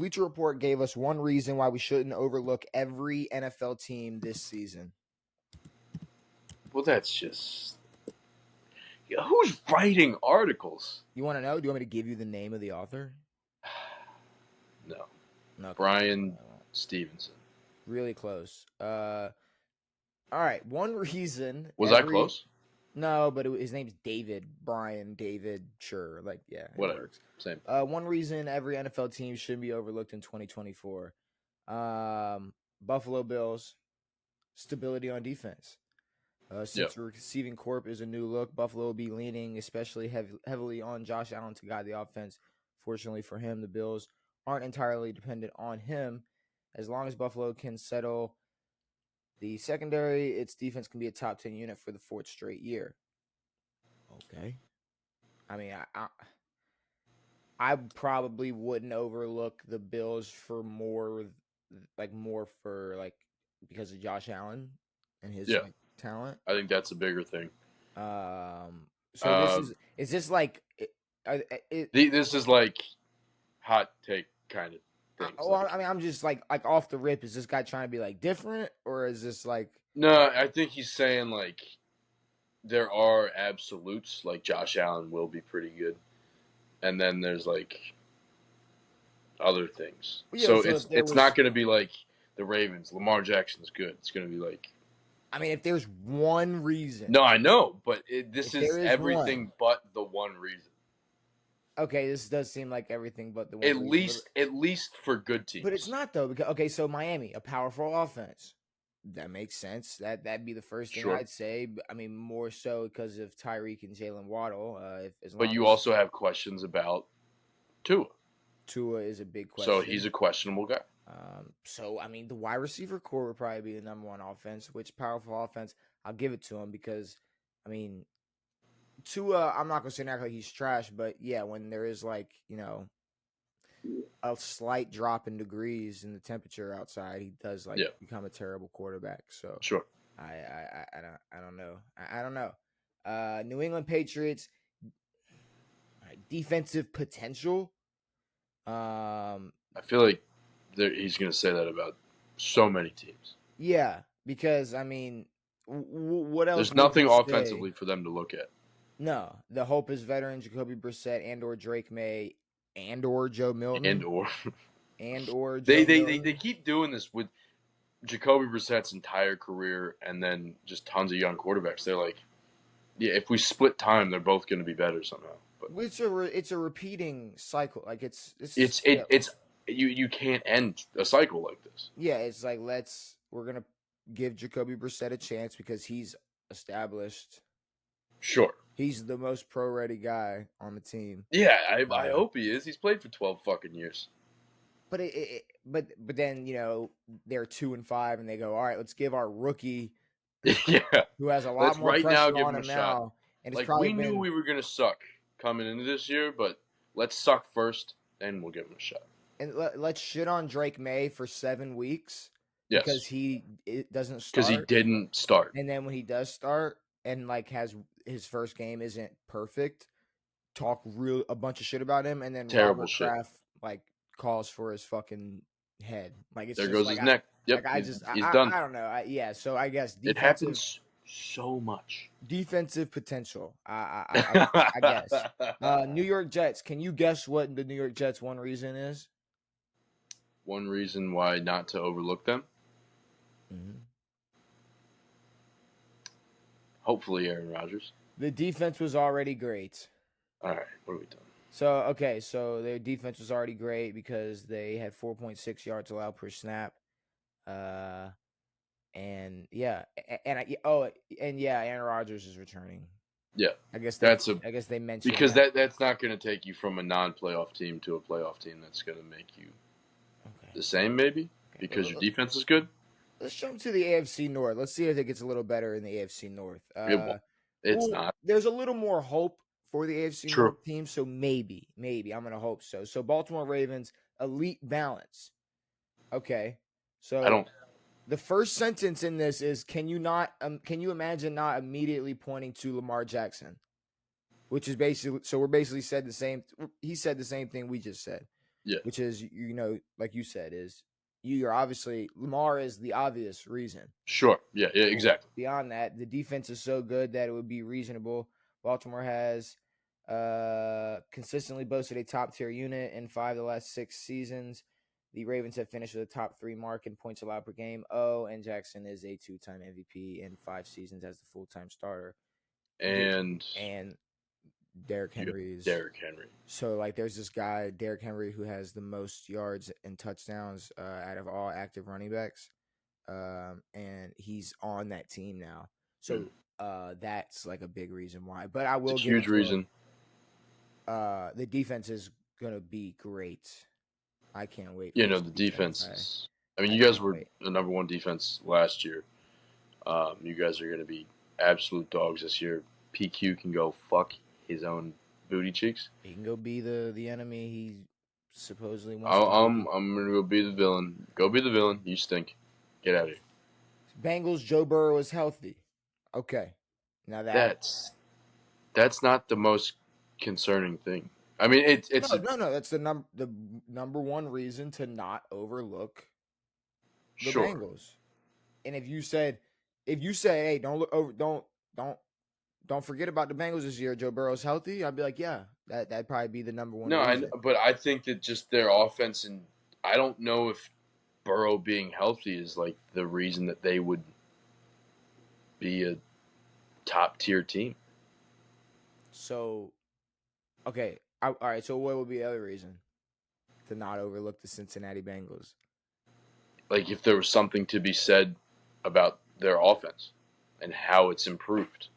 Bleacher Report gave us one reason why we shouldn't overlook every NFL team this season. Well, that's just... Yeah, who's writing articles? You want to know? Do you want me to give you the name of the author? No. Okay. Brian Stevenson. Really close. All right. One reason. Was I close? No, but his name's David. Brian David. Sure. Like, yeah. Whatever. Works. Same. One reason every NFL team shouldn't be overlooked in 2024. Buffalo Bills. Stability on defense. Since the receiving corp is a new look, Buffalo will be leaning especially heavily on Josh Allen to guide the offense. Fortunately for him, the Bills aren't entirely dependent on him. As long as Buffalo can settle the secondary, its defense can be a top 10 unit for the fourth straight year. Okay. I mean, I probably wouldn't overlook the Bills for more because of Josh Allen and his talent. I think that's a bigger thing. So this is like this is like hot take kind of things. I mean, I'm just like off the rip. Is this guy trying to be like different, or is this like? No, I think he's saying like there are absolutes. Like Josh Allen will be pretty good, and then there's like other things. Yeah, so it's not going to be like the Ravens. Lamar Jackson's good. It's going to be like. I mean, if there's one reason. No, I know, but this is everything but the one reason. Okay, this does seem like everything but the one reason. At least for good teams. But it's not, though. Because, so Miami, a powerful offense. That makes sense. That'd be the first thing I'd say. I mean, more so because of Tyreek and Jalen Waddle. But you also have questions about Tua. Tua is a big question. So he's a questionable guy. So, I mean, the wide receiver core would probably be the number one offense, which powerful offense, I'll give it to him because, I mean, Tua, I'm not going to say like he's trash, but yeah, when there is like, a slight drop in degrees in the temperature outside, he does become a terrible quarterback. So sure. I don't know. I don't know. New England Patriots, defensive potential. I feel like he's going to say that about so many teams. Yeah, because, I mean, what else? There's nothing offensively for them to look at. No. The hope is veteran Jacoby Brissett and/or Drake May and/or Joe Milton. And/or Joe Milton. They keep doing this with Jacoby Brissett's entire career and then just tons of young quarterbacks. They're like, yeah, if we split time, they're both going to be better somehow. But it's a repeating cycle. Like it's you can't end a cycle like this. Yeah, it's like we're gonna give Jacoby Brissett a chance because he's established. Sure, he's the most pro-ready guy on the team. Yeah, I hope he is. He's played for 12 fucking years. But but then they're 2-5 and they go, all right, let's give our rookie, who has a lot more pressure on him now. And it's we knew we were gonna suck coming into this year, but let's suck first, then we'll give him a shot. And let's shit on Drake May for 7 weeks. Yes. Because he doesn't start. Because he didn't start. And then when he does start and has his first game isn't perfect, talk a bunch of shit about him, and then terrible Robert Kraft calls for his fucking head. Like it's there goes his neck. Yep. He's done. I don't know. So I guess it happens so much. Defensive potential. I guess. New York Jets. Can you guess what the New York Jets' one reason is? One reason why not to overlook them? Mm-hmm. Hopefully Aaron Rodgers. The defense was already great. All right, what are we doing? So their defense was already great because they had 4.6 yards allowed per snap. Aaron Rodgers is returning. Yeah. I guess they mentioned because that's not going to take you from a non-playoff team to a playoff team. That's going to make you the same, maybe, because your defense is good. Let's jump to the AFC North. Let's see if it gets a little better in the AFC North. It's not. There's a little more hope for the AFC North team, so maybe I'm going to hope so. So Baltimore Ravens, elite balance. Okay, so I don't. The first sentence in this is, can you imagine not immediately pointing to Lamar Jackson? Which is basically, so we're basically said the same. He said the same thing we just said. Yeah. Which is, like you said, is you're obviously Lamar is the obvious reason. Sure. Yeah, exactly. Beyond that, the defense is so good that it would be reasonable. Baltimore has consistently boasted a top tier unit in 5 of the last 6 seasons. The Ravens have finished with a top 3 mark in points allowed per game. And Jackson is a 2-time MVP in 5 seasons as the full-time starter. And Derrick Henry is Derrick Henry. So, like, there's this guy, Derrick Henry, who has the most yards and touchdowns out of all active running backs. And he's on that team now. So, that's, like, a big reason why. But I will give a huge reason. The defense is going to be great. I can't wait. The defense. You guys were the number 1 defense last year. You guys are going to be absolute dogs this year. PQ can go fuck his own booty cheeks. He can go be the enemy he supposedly wants I'm going to go be the villain. Go be the villain. You stink. Get out of here. Bengals, Joe Burrow is healthy. Okay. Now that's not the most concerning thing. It's no. That's the number 1 reason to not overlook the Bengals. And if you say, hey, don't forget about the Bengals this year, Joe Burrow's healthy, I'd be like, yeah, that'd probably be the number 1 reason. But I think that just their offense, and I don't know if Burrow being healthy is like the reason that they would be a top tier team. So, okay. All right. So what would be the other reason to not overlook the Cincinnati Bengals? Like if there was something to be said about their offense and how it's improved,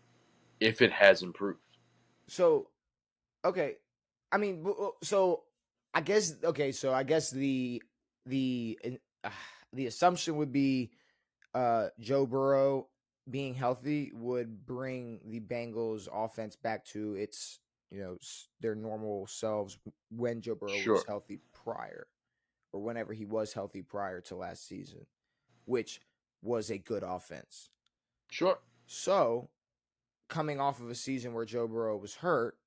if it has improved. So, okay. So I guess the assumption would be Joe Burrow being healthy would bring the Bengals offense back to its, their normal selves when Joe Burrow was healthy prior, or whenever he was healthy prior to last season, which was a good offense. Sure. So, coming off of a season where Joe Burrow was hurt,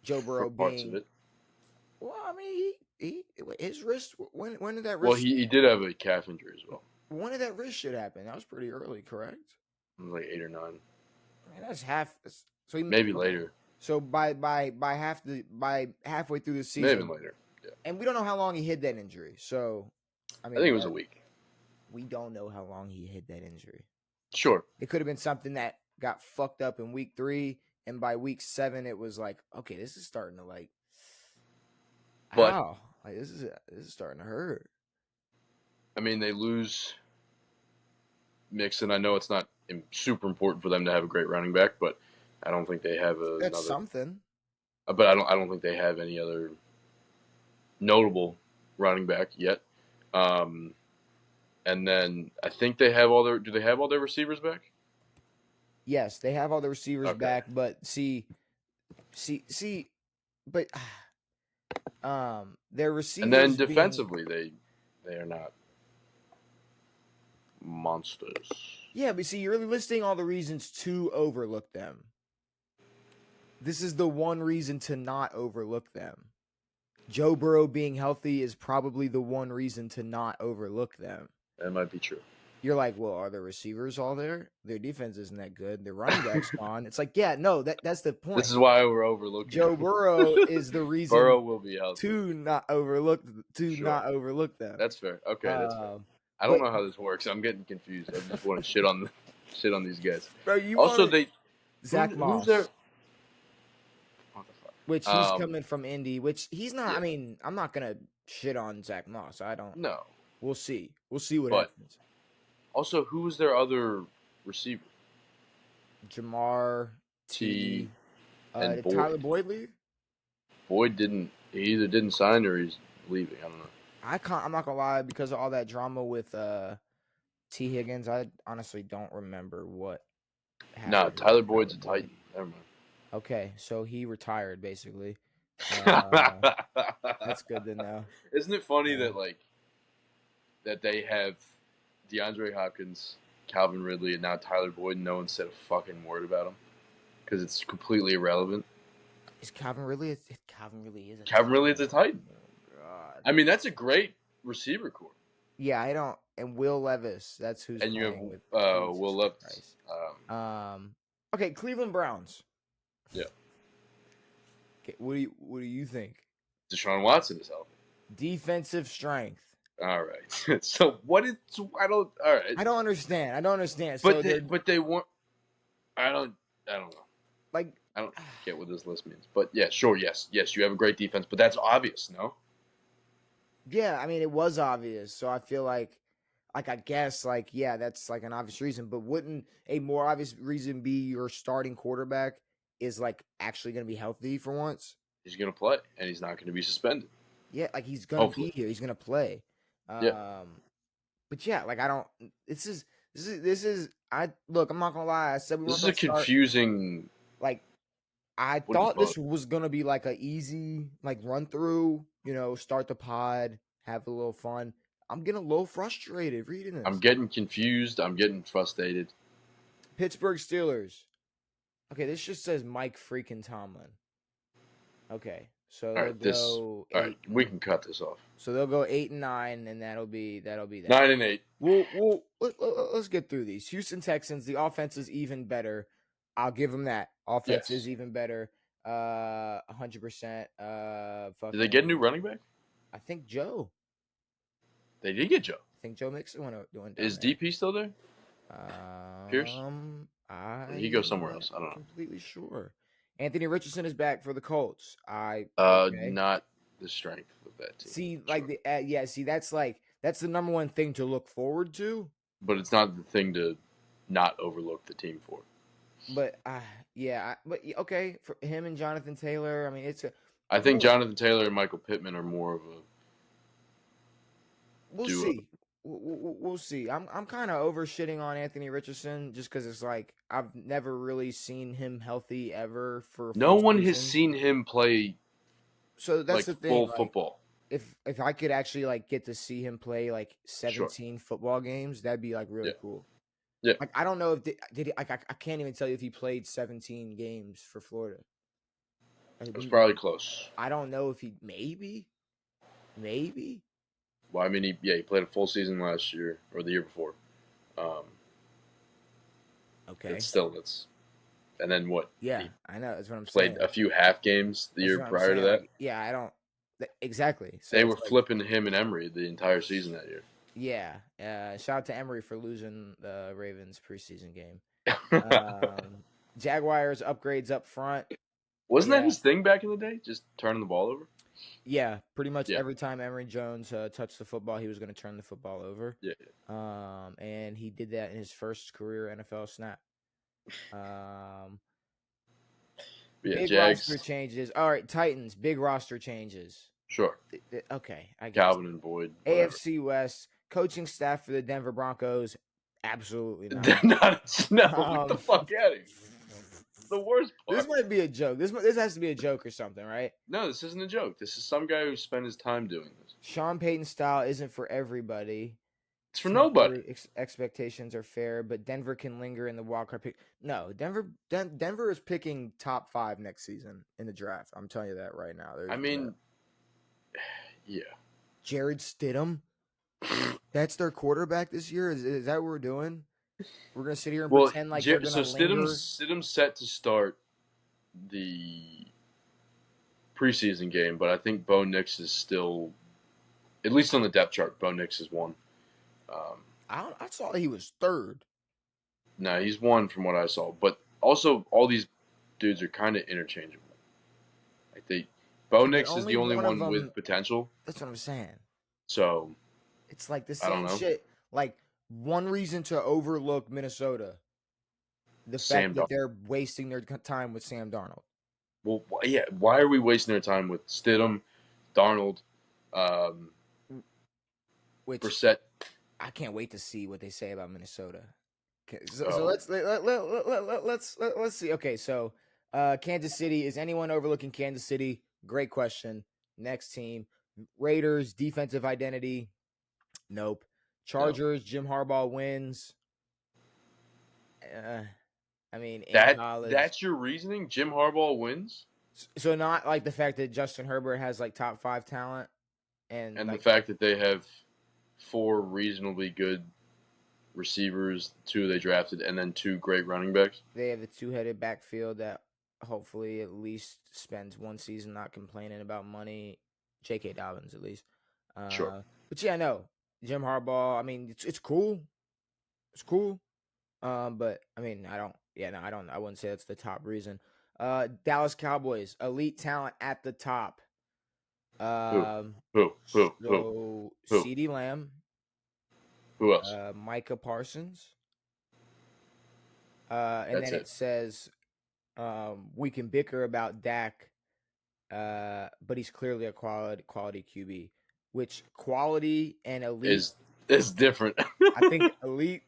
Joe Burrow parts of it. Well, he his wrist. When did that wrist? Well, he did have a calf injury as well. When did that wrist shit happen? That was pretty early, correct? It was like 8 or 9. That's half. So maybe later. So by halfway through the season, maybe later. Yeah. And we don't know how long he hid that injury. So, I think it was a week. We don't know how long he hid that injury. Sure. It could have been something that got fucked up in week 3, and by week 7, it was like, okay, this is starting to like. Wow, like this is starting to hurt. They lose Mixon. I know it's not super important for them to have a great running back, but I don't think they have That's something. But I don't think they have any other notable running back yet. And then I think they have do they have all their receivers back? Yes, they have all the receivers back, but but their receivers. And then defensively, they are not monsters. Yeah, but see, you're listing all the reasons to overlook them. This is the one reason to not overlook them. Joe Burrow being healthy is probably the one reason to not overlook them. That might be true. You're like, well, are the receivers all there? Their defense isn't that good. Their running back's gone. It's like, yeah, no, that's the point. This is why we're overlooking. Joe Burrow is the reason. Burrow will be healthy to not overlook them. That's fair. Okay, that's fair. I don't know how this works. I'm getting confused. I just want to shit on these guys. Bro, Zach Moss. Who's there? Which he's coming from Indy, which he's not. Yeah. I'm not gonna shit on Zach Moss. I don't. No. We'll see. We'll see what happens. Also, who was their other receiver? Jamar T. And did Tyler Boyd leave? Boyd didn't. He either didn't sign or he's leaving. I don't know. I'm not gonna lie, because of all that drama with T. Higgins, I honestly don't remember what happened. Nah, Tyler Boyd's a Titan. Never mind. Okay, so he retired basically. That's good to know. Isn't it funny that that they have DeAndre Hopkins, Calvin Ridley, and now Tyler Boyd, and no one said a fucking word about him because it's completely irrelevant. Is Calvin Ridley? Calvin Ridley is a Titan. I mean, that's a great receiver core. Yeah, I don't. And Will Levis, that's who's And you have playing with Will Levis. Okay, Cleveland Browns. Yeah. Okay, what do you think? Deshaun Watson is healthy. Defensive strength. All right. So what is? I don't. All right. I don't understand. But So they weren't. I don't know. like. I don't get what this list means. But yeah, sure. Yes. You have a great defense, but that's obvious, no? Yeah, I mean it was obvious. So I feel like I guess yeah, that's like an obvious reason. But wouldn't a more obvious reason be your starting quarterback is like actually going to be healthy for once? He's gonna play, and he's not gonna be suspended. Yeah, like he's going to Hopefully. be here. He's going to play. Yeah. But yeah, like I don't. This is. I look. I'm not gonna lie. I said we This weren't is a gonna start. confusing. Like I What is thought both? this was gonna be like a easy like run through. Start the pod, have a little fun. I'm getting a little frustrated reading this. I'm getting confused. I'm getting frustrated. Pittsburgh Steelers. Okay, this just says Mike freaking Tomlin. Okay, so All right. All right. We can cut this off. So they'll go 8-9, and that'll be that. 9-8. Let's get through these. Houston Texans. The offense is even better. I'll give them that. Offense is even better. 100%. Did they get a new running back? I think Joe. They did get Joe. I think Joe Mixon went down Is there. DP still there? Pierce? He goes somewhere else. I don't know. Completely sure. Anthony Richardson is back for the Colts. Not the strength of that team. See, like see, that's the number one thing to look forward to. But it's not the thing to not overlook the team for. But okay, for him and Jonathan Taylor, I mean, I think Jonathan Taylor and Michael Pittman are more of a. We'll duo. see. We'll see. I'm kind of overshitting on Anthony Richardson just because it's like I've never really seen him healthy ever for. No one has seen him play. So that's the thing. Full football. If I could actually like get to see him play like 17 football games, that'd be like really cool. Yeah. Like I don't know if did he, like I can't even tell you if he played 17 games for Florida. It was probably close. I don't know if he maybe. Well, I mean, he played a full season last year or the year before. Okay. It's and then what? Yeah, I know. That's what I'm saying. Played a few half games the year prior to that. Like, yeah, I don't. Exactly. So they were flipping him and Emery the entire season that year. Yeah. Shout out to Emery for losing the Ravens preseason game. Jaguars upgrades up front. Wasn't that his thing back in the day? Just turning the ball over? Yeah, pretty much every time Emory Jones touched the football, he was going to turn the football over. Yeah. And he did that in his first career NFL snap. Big Jags. roster changes. All right, Titans, big roster changes. Sure. Okay, I guess. Calvin and Boyd. Whatever. AFC West, coaching staff for the Denver Broncos, absolutely not. Get the fuck out of here. The worst part. This might be a joke. This has to be a joke or something, right? No, this isn't a joke. This is some guy who spent his time doing this. Sean Payton's style isn't for everybody. It's for nobody. Expectations are fair, but Denver can linger in the wildcard pick. No, Denver is picking top 5 next season in the draft. I'm telling you that right now. Yeah. Jared Stidham. That's their quarterback this year. Is that what we're doing? We're gonna sit here and pretend like they're gonna linger. Stidham's set to start the preseason game, but I think Bo Nix is still, at least on the depth chart, Bo Nix is 1. I saw he was 3rd. No, he's 1 from what I saw. But also, all these dudes are kind of interchangeable. Like Bo Nix is the only one with potential. That's what I'm saying. So it's like the same shit. Like one reason to overlook Minnesota, the fact that they're wasting their time with Sam Darnold. Well, yeah. Why are we wasting our time with Stidham, Darnold, Brissett? I can't wait to see what they say about Minnesota. So let's see. Okay, so Kansas City. Is anyone overlooking Kansas City? Great question. Next team, Raiders defensive identity. Nope. Chargers. Jim Harbaugh wins. I mean, that's your reasoning. Jim Harbaugh wins. So not like the fact that Justin Herbert has like top 5 talent. And the fact that they have 4 reasonably good receivers, 2 they drafted, and then 2 great running backs. They have a two-headed backfield that hopefully at least spends one season not complaining about money. J.K. Dobbins, at least. Sure. But yeah, no. Jim Harbaugh, I mean, it's cool. It's cool. But I mean, I wouldn't say that's the top reason. Dallas Cowboys, elite talent at the top. Who? So CeeDee Lamb. Who else? Micah Parsons. And That's then it says we can bicker about Dak, but he's clearly a quality QB. Which quality and elite is different. I think elite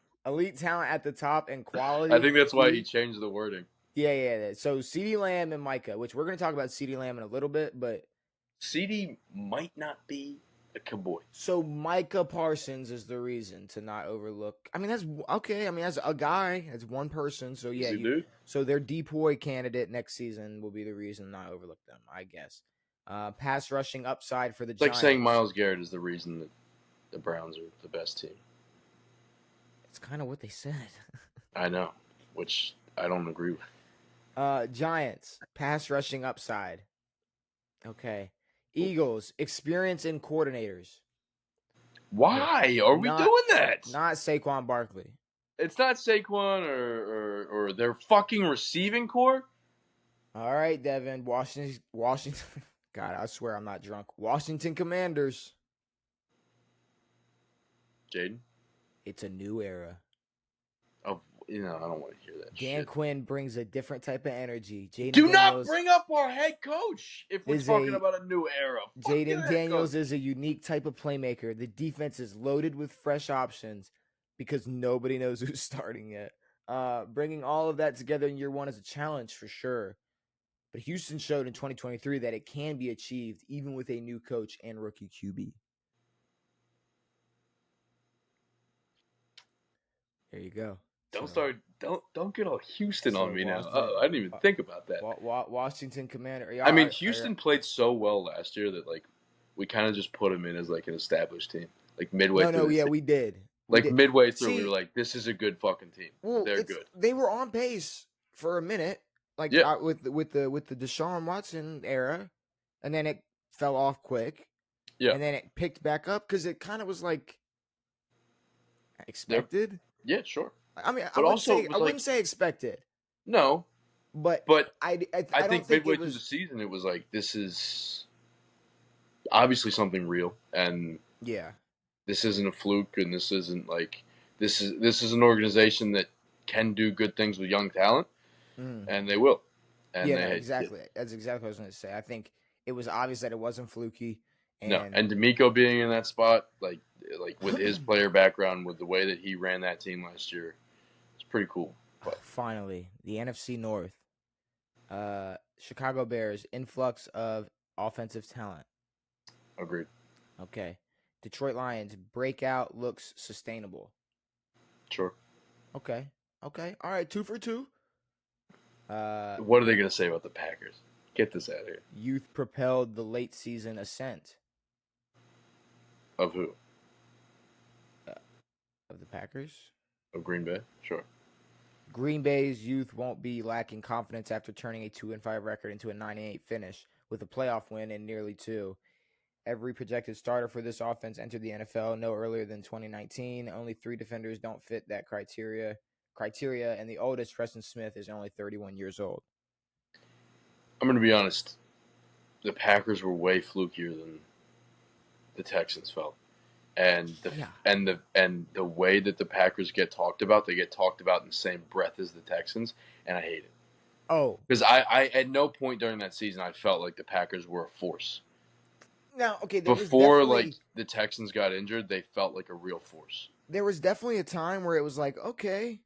talent at the top and quality. I think that's why he changed the wording. Yeah. So CeeDee Lamb and Micah, which we're going to talk about CeeDee Lamb in a little bit, but CeeDee might not be a Cowboy. So Micah Parsons is the reason to not overlook. I mean, that's okay. I mean, as a guy, as one person. So yeah, so their DPOY candidate next season will be the reason not overlook them, I guess. Pass rushing upside for the It's Giants. like saying Myles Garrett is the reason that the Browns are the best team. It's kind of what they said. I know, which I don't agree with. Giants, pass rushing upside. Okay. Eagles, experience in coordinators. Why are we doing that? Not Saquon Barkley. It's not Saquon or their fucking receiving core. All right, Devan. Washington. God, I swear I'm not drunk. Washington Commanders. Jaden? It's a new era. Oh, I don't want to hear that Dan Quinn brings a different type of energy. Do not bring up our head coach if we're talking about a new era. Jaden Daniels is a unique type of playmaker. The defense is loaded with fresh options because nobody knows who's starting yet. Bringing all of that together in year one is a challenge for sure. But Houston showed in 2023 that it can be achieved even with a new coach and rookie QB. There you go. Don't get all Houston on me now. I didn't even think about that. Washington Commander. I mean, Houston played so well last year that we kind of just put them in as an established team. Midway through. We did. Midway through, we were like, this is a good fucking team. Well, they're good. They were on pace for a minute. With the Deshaun Watson era, and then it fell off quick. Yeah. And then it picked back up because it kind of was expected. Yeah, sure. I mean, I wouldn't say expected. No. But I think midway through the season it was this is obviously something real, and this isn't a fluke, and this isn't this is an organization that can do good things with young talent. And they will. And exactly. That's exactly what I was going to say. I think it was obvious that it wasn't fluky. And D'Amico being in that spot, with his player background, with the way that he ran that team last year, it's pretty cool. But finally, the NFC North, Chicago Bears, influx of offensive talent. Agreed. Okay. Detroit Lions, breakout looks sustainable. Sure. Okay. All right, 2 for 2. What are they going to say about the Packers? Get this out of here. Youth propelled the late season ascent. Of who? Of the Packers? Of Green Bay? Sure. Green Bay's youth won't be lacking confidence after turning a 2-5 record into a 9-8 finish with a playoff win in nearly 2. Every projected starter for this offense entered the NFL no earlier than 2019. Only 3 defenders don't fit that criteria, and the oldest, Preston Smith, is only 31 years old. I'm going to be honest. The Packers were way flukier than the Texans felt. And the way that the Packers get talked about, they get talked about in the same breath as the Texans, and I hate it. Oh. Because I at no point during that season I felt like the Packers were a force. Now, okay, before the Texans got injured, they felt like a real force. There was definitely a time where it was okay,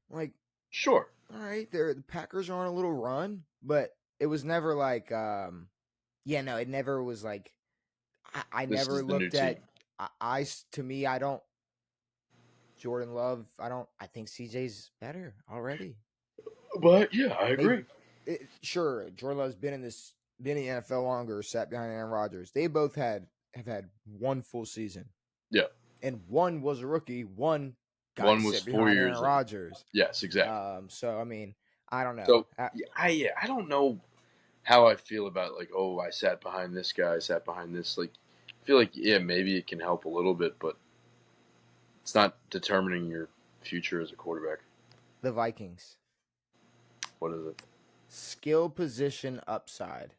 sure, all right, the Packers are on a little run, but it was never it never was I never looked at I don't Jordan Love, I think CJ's better already. But yeah, I agree. Sure, Jordan Love's been in the NFL longer, sat behind Aaron Rodgers. They both had have had one full season. Yeah. And one was a rookie. One got One to was sit 4 behind Aaron years. Rodgers. Yes, exactly. So I mean, I don't know. So I don't know how I feel about like, oh, I sat behind this guy, I sat behind this. Like, I feel like maybe it can help a little bit, but it's not determining your future as a quarterback. The Vikings. What is it? Skill position upside.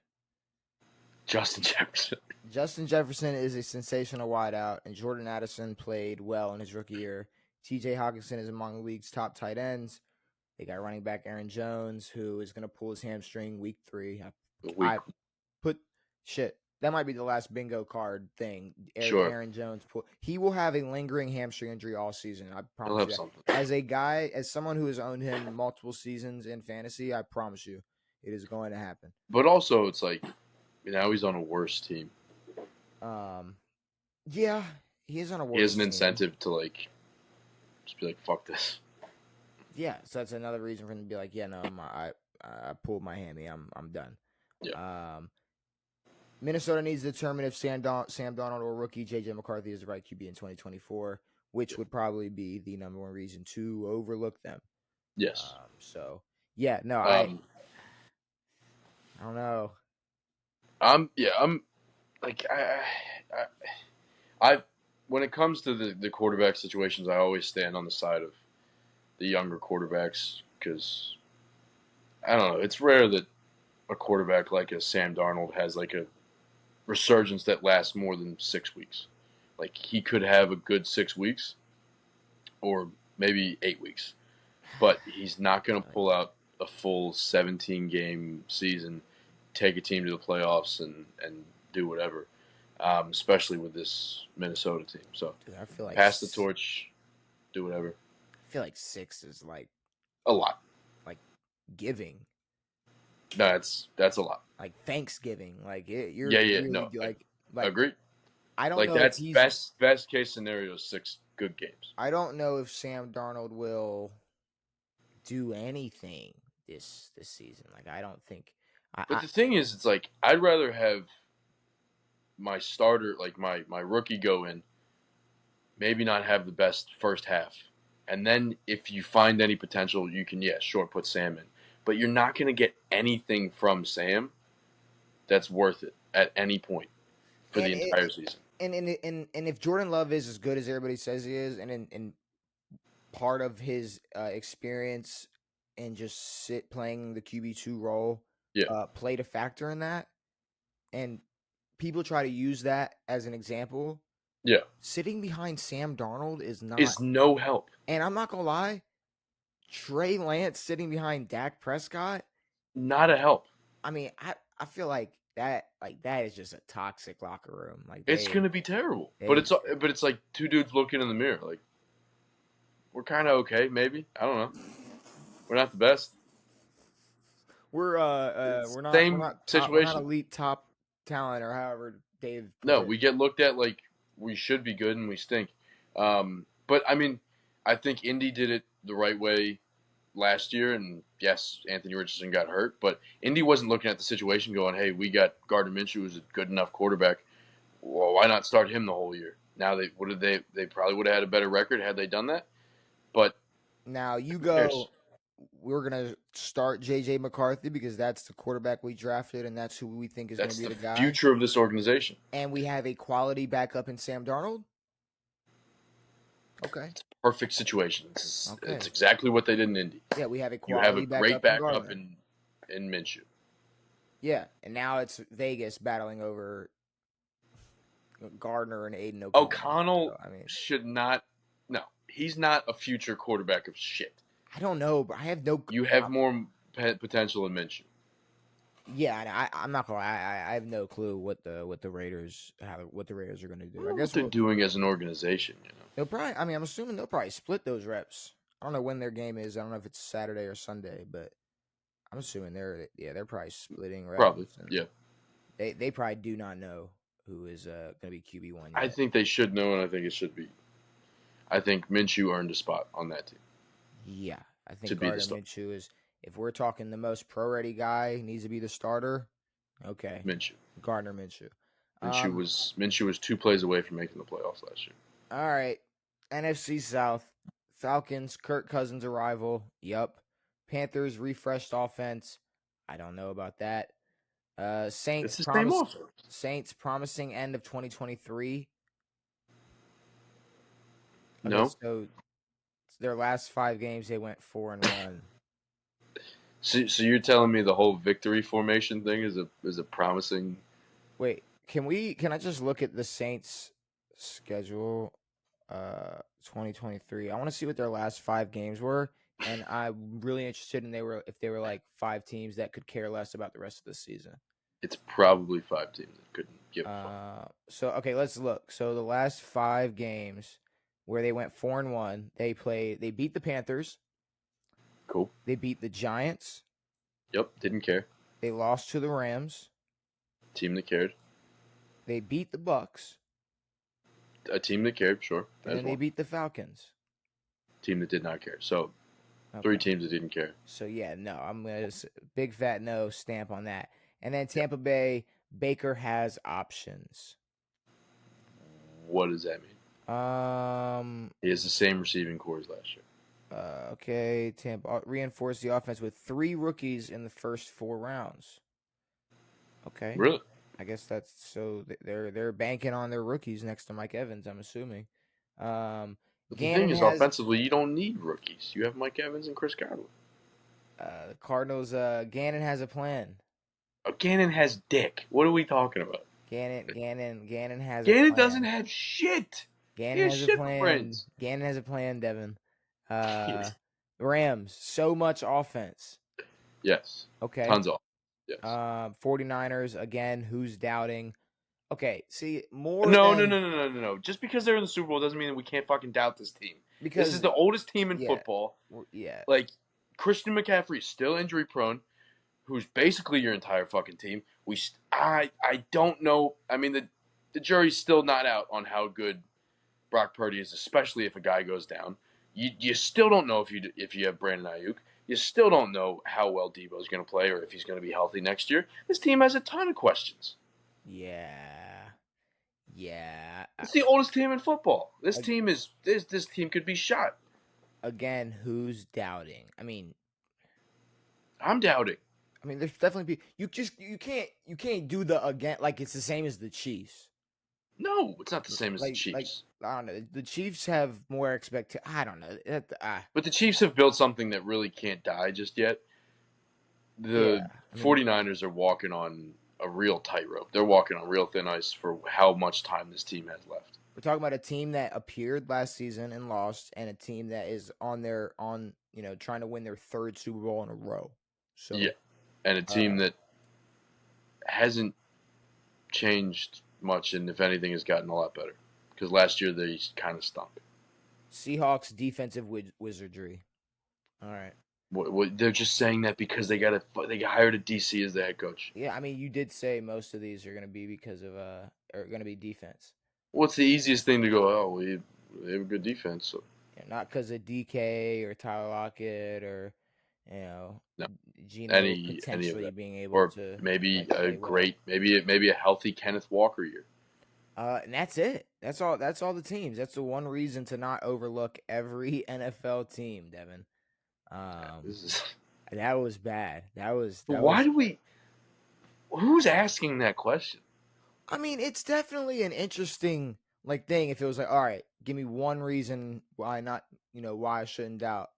Justin Jefferson. Justin Jefferson is a sensational wideout, and Jordan Addison played well in his rookie year. TJ Hawkinson is among the league's top tight ends. They got running back Aaron Jones, who is going to pull his hamstring week 3. I put shit. That might be the last bingo card thing. Sure. Aaron Jones he will have a lingering hamstring injury all season. I promise you that. Something. As a guy, as someone who has owned him multiple seasons in fantasy, I promise you, it is going to happen. But also, it's like now he's on a worse team. Yeah, he is on a worse team. He has an incentive to like just be like, fuck this. Yeah, so that's another reason for him to be like, yeah, no, I pulled my hammy. I'm done. Yeah. Minnesota needs to determine if Sam Darnold or rookie J.J. McCarthy is the right QB in 2024, which would probably be the number one reason to overlook them. Yes. So, yeah, no, I don't know. I'm like I when it comes to the quarterback situations, I always stand on the side of the younger quarterbacks because I don't know. It's rare that a quarterback like a Sam Darnold has like a resurgence that lasts more than 6 weeks. Like he could have a good 6 weeks, or maybe 8 weeks, but he's not going to pull out a full 17-game season, take a team to the playoffs, and do whatever. Especially with this Minnesota team. So dude, I feel like pass the torch, do whatever. I feel like 6 is like a lot, like giving. No, that's a lot. Like Thanksgiving, like you're no, like agree. I don't like know that's if he's best case scenario 6 good games. I don't know if Sam Darnold will do anything this season. Like I don't think. But the thing is, it's like I'd rather have my starter, like my rookie, go in, maybe not have the best first half, and then if you find any potential, you can put Sam in. But you're not going to get anything from Sam that's worth it at any point for the entire season. And if Jordan Love is as good as everybody says he is, and part of his experience and just playing the QB2 role, played a factor in that, and people try to use that as an example. Yeah, sitting behind Sam Darnold is no help. And I'm not gonna lie, Trey Lance sitting behind Dak Prescott, not a help. I mean, I feel like that is just a toxic locker room. Like it's gonna be terrible. But it's like two dudes looking in the mirror. Like we're kind of okay, maybe. I don't know. We're not the best. We're not elite top talent or however Dave. No, we get looked at like we should be good and we stink. But I mean, I think Indy did it the right way last year, and yes, Anthony Richardson got hurt, but Indy wasn't looking at the situation going, "Hey, we got Gardner Minshew, who's a good enough quarterback. Well, why not start him the whole year?" Now they probably would have had a better record had they done that. But now you go. We're gonna start J.J. McCarthy because that's the quarterback we drafted, and that's who we think is going to be the guy. Future of this organization. And we have a quality backup in Sam Darnold. Okay. It's a perfect situation. It's exactly what they did in Indy. Yeah, we have a quality great backup in Minshew. Yeah, and now it's Vegas battling over Gardner and Aiden O'Connell. O'Connell should not. No, he's not a future quarterback of shit. I don't know, but I have no. You have more potential in Minshew. Yeah, I'm not gonna. I have no clue what the Raiders are going to do. I guess what they're doing as an organization. They'll probably. I mean, I'm assuming they'll probably split those reps. I don't know when their game is. I don't know if it's Saturday or Sunday, but I'm assuming they're probably splitting reps. Probably, yeah. They probably do not know who is going to be QB1 yet. I think they should know, and I think it should be. I think Minshew earned a spot on that team. Yeah, I think Gardner Minshew is. If we're talking the most pro-ready guy, needs to be the starter. Okay, Minshew. Gardner Minshew. Minshew was 2 plays away from making the playoffs last year. All right. NFC South. Falcons, Kirk Cousins arrival. Yup. Panthers refreshed offense. I don't know about that. It's the same offense. Saints promising end of 2023. Okay, No. so their last 5 games they went 4-1. So you're telling me the whole victory formation thing is a promising? Wait, can I just look at the Saints schedule 2023. I want to see what their last 5 games were, and I'm really interested in if they were like 5 teams that could care less about the rest of the season. It's probably 5 teams that couldn't give a fuck. So okay, let's look. So the last 5 games where they went 4-1, they beat the Panthers. Cool. They beat the Giants. Yep, didn't care. They lost to the Rams. Team that cared. They beat the Bucks. A team that cared, sure. And then they beat the Falcons. Team that did not care. So, 3 teams that didn't care. So yeah, no, I'm gonna big fat no stamp on that. And then Tampa Bay, Baker has options. What does that mean? He has the same receiving core as last year. Okay, Tampa reinforced the offense with 3 rookies in the first 4 rounds. Okay. Really? I guess that's so they're banking on their rookies next to Mike Evans, I'm assuming. But the thing is, offensively, you don't need rookies. You have Mike Evans and Chris Godwin. The Cardinals, Gannon has a plan. Gannon has dick. What are we talking about? Gannon has. Gannon doesn't have shit. Gannon has a plan. Friends. Gannon has a plan, Devin. Rams, so much offense. Yes. Okay. Tons of. Yes. 49ers again. Who's doubting? Okay. See more. No. Just because they're in the Super Bowl doesn't mean that we can't fucking doubt this team. Because this is the oldest team in football. Yeah. Like Christian McCaffrey is still injury prone. Who's basically your entire fucking team. I don't know. I mean, the jury's still not out on how good Brock Purdy is, especially if a guy goes down. You still don't know if you have Brandon Ayuk. You still don't know how well Debo's going to play or if he's going to be healthy next year. This team has a ton of questions. Yeah. It's the oldest team in football. This team could be shot. Again, who's doubting? I mean, I'm doubting. I mean, there's definitely you can't do the again like it's the same as the Chiefs. No, it's not the same as the Chiefs. I don't know. The Chiefs have more expectations. I don't know. But the Chiefs have built something that really can't die just yet. The 49ers are walking on a real tightrope. They're walking on real thin ice for how much time this team has left. We're talking about a team that appeared last season and lost, and a team that is trying to win their 3rd Super Bowl in a row. So yeah, and a team that hasn't changed much, and if anything, has gotten a lot better. Because last year they kind of stunk. Seahawks defensive wizardry. All right. What they're just saying that because they hired a DC as the head coach. Yeah, I mean, you did say most of these are going to be because of are going to be defense. What's the easiest thing to go? Oh, they have a good defense. So. Yeah, not because of DK or Tyler Lockett or Geno potentially being able to, maybe maybe a healthy Kenneth Walker year. And that's it. That's all the teams. That's the one reason to not overlook every NFL team, Devin. That was bad. Who's asking that question? I mean, it's definitely an interesting thing. If it was like, all right, give me one reason why I shouldn't doubt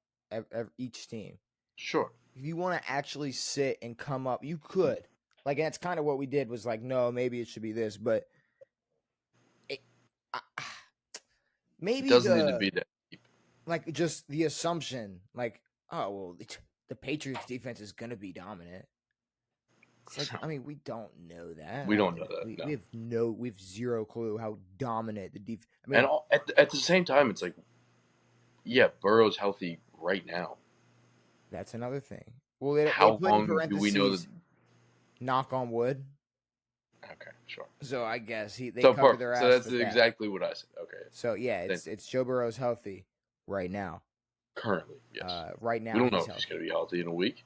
each team. Sure. If you want to actually sit and come up, you could. And that's kind of what we did. Was like, no, maybe it should be this, but maybe it doesn't need to be that deep. Just the assumption, oh well, the Patriots defense is gonna be dominant. It's I mean, we don't know that. We don't know that. We have zero clue how dominant the defense. I mean, and at the same time, it's yeah, Burrow's healthy right now. That's another thing. Well, how long do we know that? Knock on wood. Okay, sure. So I guess they cover their ass. So that's exactly what I said. Okay. So yeah, it's Joe Burrow's healthy right now. Currently, yes. Right now, we don't know if he's going to be healthy in a week.